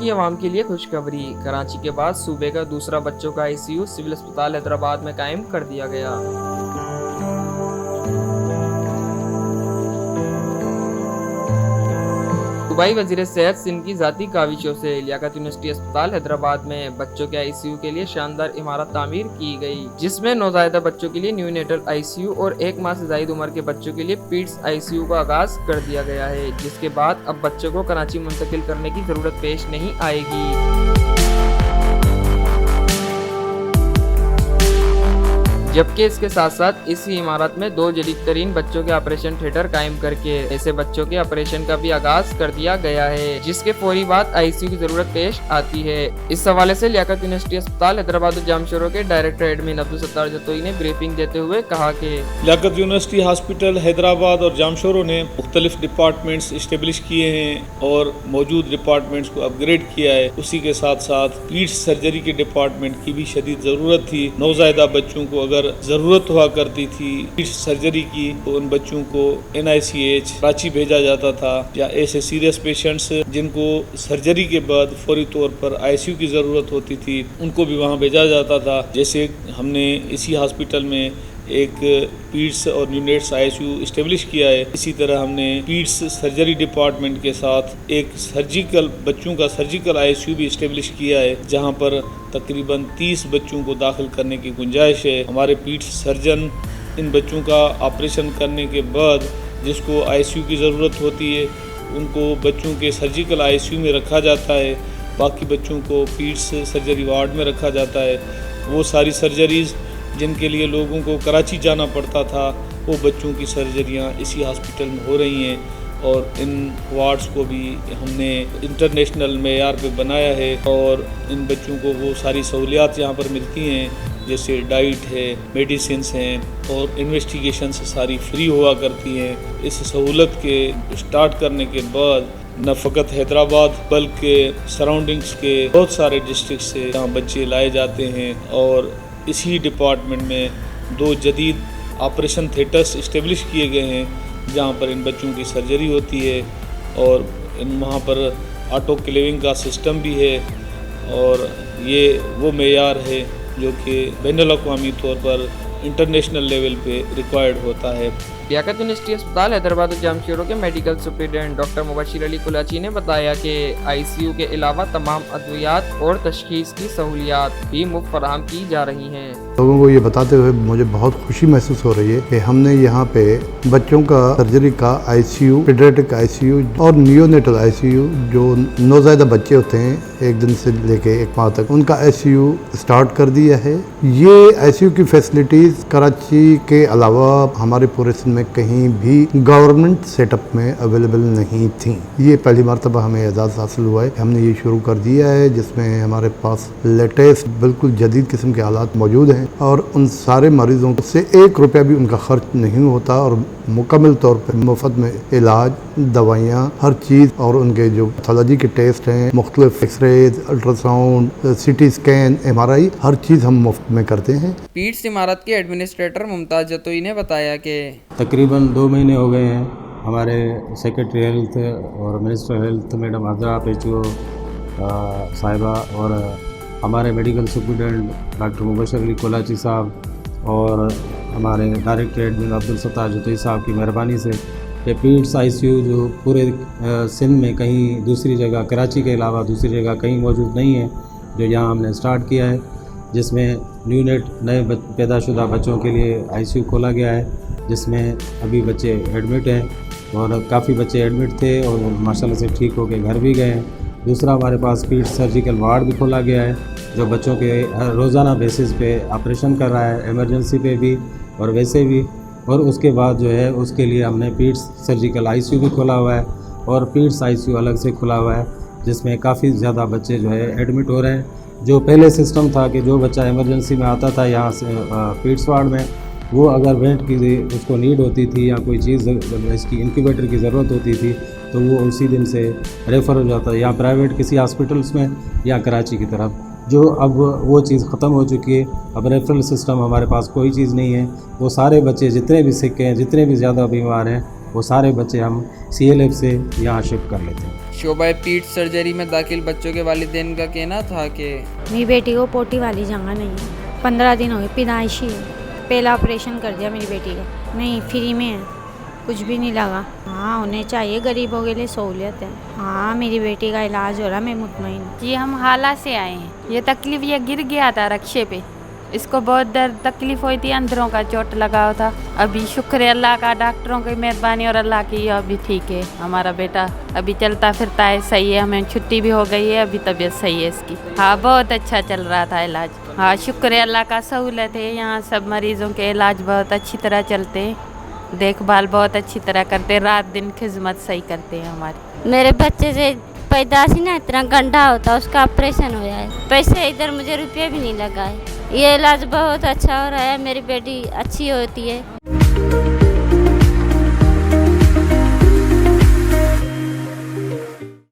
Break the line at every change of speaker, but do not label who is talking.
की आवाम के लिए खुशखबरी। कराची के बाद सूबे का दूसरा बच्चों का आईसीयू सिविल अस्पताल हैदराबाद में कायम कर दिया गया। सूबाई वज़ीर सेहत सिंध की ज़ाती काविशों से लियाकत यूनिवर्सिटी अस्पताल हैदराबाद में बच्चों के आईसीयू के लिए शानदार इमारत तामीर की गई, जिसमें नौज़ायदा बच्चों के लिए न्यूनेटल आईसीयू और 1 माह से ज़ायद उम्र के बच्चों के लिए पीड्स आईसीयू का आगाज कर दिया गया है, जिसके बाद अब बच्चों को कराची मुंतकिल करने की ज़रूरत पेश नहीं आएगी। जबकि इसके साथ साथ इसी इमारत में 2 जदीद तरीन बच्चों के ऑपरेशन थिएटर कायम करके ऐसे बच्चों के ऑपरेशन का भी आगाज कर दिया गया है, जिसके फौरी बाद आईसीयू की जरूरत पेश आती है। इस हवाले से लियाकत यूनिवर्सिटी अस्पताल हैदराबाद और जामशोरों के डायरेक्टर एडमिन अब्दुल सत्तार जतोई ने ब्रीफिंग देते हुए कहा कि
लियाकत यूनिवर्सिटी हॉस्पिटल हैदराबाद और जामशोरों ने मुख्तलिफ डिपार्टमेंट्स इस्टेब्लिश किए हैं और मौजूद डिपार्टमेंट्स को अपग्रेड किया है। उसी के साथ साथ पीड्स सर्जरी के डिपार्टमेंट की भी शदीद ज़रूरत थी। नौज़ायदा बच्चों को अगर ज़रूरत हुआ करती थी पीड्स सर्जरी की तो उन बच्चों को NICH कराची भेजा जाता था, या ऐसे सीरियस पेशेंट्स जिनको सर्जरी के बाद फौरी तौर पर ICU की ज़रूरत होती थी उनको भी वहाँ भेजा जाता था। जैसे हमने इसी हॉस्पिटल में एक पीड्स और न्यूनेट्स ICU इस्टेब्लिश किया है, इसी तरह हमने पीड्स सर्जरी डिपार्टमेंट के साथ एक बच्चों का सर्जिकल ICU भी इस्टेब्लिश किया है, जहां पर तकरीबन 30 बच्चों को दाखिल करने की गुंजाइश है। हमारे पीड्स सर्जन इन बच्चों का ऑपरेशन करने के बाद जिसको ICU की ज़रूरत होती है उनको बच्चों के सर्जिकल ICU में रखा जाता है, बाकी बच्चों को पीड्स सर्जरी वार्ड में रखा जाता है। वो सारी सर्जरीज़ जिनके लिए लोगों को कराची जाना पड़ता था वो बच्चों की सर्जरियां इसी हॉस्पिटल में हो रही हैं और इन वार्ड्स को भी हमने इंटरनेशनल मेयार पे बनाया है और इन बच्चों को वो सारी सहूलियात यहाँ पर मिलती हैं, जैसे डाइट है, मेडिसिन्स हैं और इन्वेस्टिगेशंस सारी फ्री हुआ करती हैं। इस सहूलत के स्टार्ट करने के बाद न फ़कत हैदराबाद बल्कि सराउंडिंग्स के बहुत सारे डिस्ट्रिक्ट से यहाँ बच्चे लाए जाते हैं और इसी डिपार्टमेंट में 2 जदीद ऑपरेशन थिएटर्स इस्टेब्लिश किए गए हैं जहाँ पर इन बच्चों की सर्जरी होती है और वहाँ पर ऑटोक्लेविंग का सिस्टम भी है और ये वो मेयार है जो कि बैनुल अक़वामी तौर पर इंटरनेशनल लेवल पे रिक्वायर्ड होता है।
लियाकत यूनिवर्सिटी अस्पताल हैदराबाद और जामशोरों के medical superintendent doctor Mubashir Ali कुलाची ने बताया कि ICU के अलावा तमाम अद्वियात और तशखीस की सहूलियात भी मुफ्त फराहम की जा रही हैं।
लोगों को ये बताते हुए मुझे बहुत खुशी महसूस हो रही है कि हमने यहाँ पे बच्चों का सर्जरी का ICU, पीडियाट्रिक ICU और नियोनेटल ICU जो नौज़ायदा बच्चे होते हैं 1 दिन से लेके 1 माह तक, उनका ICU स्टार्ट कर दिया है। ये ICU की फैसिलिटीज़ कराची के अलावा हमारे पूरे सिंध में कहीं भी गवर्नमेंट सेटअप में अवेलेबल नहीं थी। ये पहली मरतबा हमें एजाज़ हासिल हुआ है। हमने ये शुरू कर दिया है जिसमें हमारे पास लेटेस्ट बिल्कुल जदीद किस्म के आलात मौजूद हैं और उन सारे मरीज़ों से 1 रुपया भी उनका खर्च नहीं होता और मुकम्मल तौर पर मुफ्त में इलाज, दवाइयाँ, हर चीज़ और उनके जो पैथोलॉजी के टेस्ट हैं, मुख्तलिफ X rays, ultrasound, CT scan, MRI, हर चीज़ हम मुफ्त में करते हैं।
पीड्स इमारत के एडमिनिस्ट्रेटर मुमताज़ जतोई ने बताया कि
तकरीबन 2 महीने हो गए हैं हमारे सेक्रेटरी हेल्थ और मिनिस्टर हेल्थ मैडम आज़रा PHO साहिबा और हमारे medical superintendent doctor Mubashir Ali कुलाची साहब और हमारे डायरेक्टर एडमिन अब्दुल सत्तार जतोई साहब की मेहरबानी से ये पीड्स ICU जो पूरे सिंध में कहीं दूसरी जगह, कराची के अलावा दूसरी जगह कहीं मौजूद नहीं है, जो यहाँ हमने स्टार्ट किया है, जिसमें न्यूनेट नए पैदाशुदा बच्चों के लिए ICU खोला गया है, जिसमें अभी बच्चे एडमिट हैं और काफ़ी बच्चे एडमिट थे और माशाल्लाह से ठीक होकर घर भी गए हैं। दूसरा हमारे पास पीड्स सर्जिकल वार्ड भी खोला गया है जो बच्चों के रोज़ाना बेसिस पे ऑपरेशन कर रहा है, इमरजेंसी पे भी और वैसे भी। और उसके बाद जो है उसके लिए हमने पीड्स सर्जिकल ICU भी खोला हुआ है और पीड्स ICU अलग से खुला हुआ है, जिसमें काफ़ी ज़्यादा बच्चे जो है एडमिट हो रहे हैं। जो पहले सिस्टम था कि जो बच्चा इमरजेंसी में आता था यहाँ से पीड्स वार्ड में, वो अगर वेंट की उसको नीड होती थी या कोई चीज़ इसकी इंक्यूबेटर की ज़रूरत होती थी तो वो उसी दिन से रेफ़र हो जाता है या प्राइवेट किसी हॉस्पिटल्स में या कराची की तरफ, जो अब वो चीज़ ख़त्म हो चुकी है। अब रेफरल सिस्टम हमारे पास कोई चीज़ नहीं है। वो सारे बच्चे जितने भी सिक हैं, जितने भी ज़्यादा बीमार हैं, وہ سارے بچے ہم CLF سے یہاں شفٹ کر لیتے ہیں.
شعبہ پیٹ سرجری میں داخل بچوں کے والدین کا کہنا تھا کہ
میری بیٹی کو پوٹی والی جگہ نہیں ہے, 15 دن ہو گئے, پیدائشی ہے, پہلا آپریشن کر دیا میری بیٹی کا, نہیں فری میں ہے, کچھ بھی نہیں لگا. ہاں انہیں چاہیے, غریبوں کے لیے سہولیت ہے. ہاں میری بیٹی کا علاج ہو رہا, میں مطمئن ہوں.
جی ہم حالہ سے آئے ہیں. یہ تکلیف, یہ گر گیا تھا رکشے پہ, اس کو بہت درد تکلیف ہوئی تھی, اندروں کا چوٹ لگا ہوا تھا. ابھی شکر ہے اللہ کا, ڈاکٹروں کی مہربانی اور اللہ کی, ابھی ٹھیک ہے ہمارا بیٹا, ابھی چلتا پھرتا ہے, صحیح ہے, ہمیں چھٹی بھی ہو گئی ہے, ابھی طبیعت صحیح ہے اس کی. ہاں بہت اچھا چل رہا تھا علاج. ہاں شکر ہے اللہ کا, سہولت ہے یہاں, سب مریضوں کے علاج بہت اچھی طرح چلتے ہیں, دیکھ بھال بہت اچھی طرح کرتے, رات دن خدمت صحیح کرتے ہیں ہماری.
میرے بچے سے پیدائشی نا اتنا گنڈا ہوتا, اس کا آپریشن ہوا ہے, پیسے ادھر مجھے روپیے بھی نہیں لگا ہے. یہ علاج بہت اچھا ہو رہا ہے, میری بیٹی اچھی ہوتی ہے.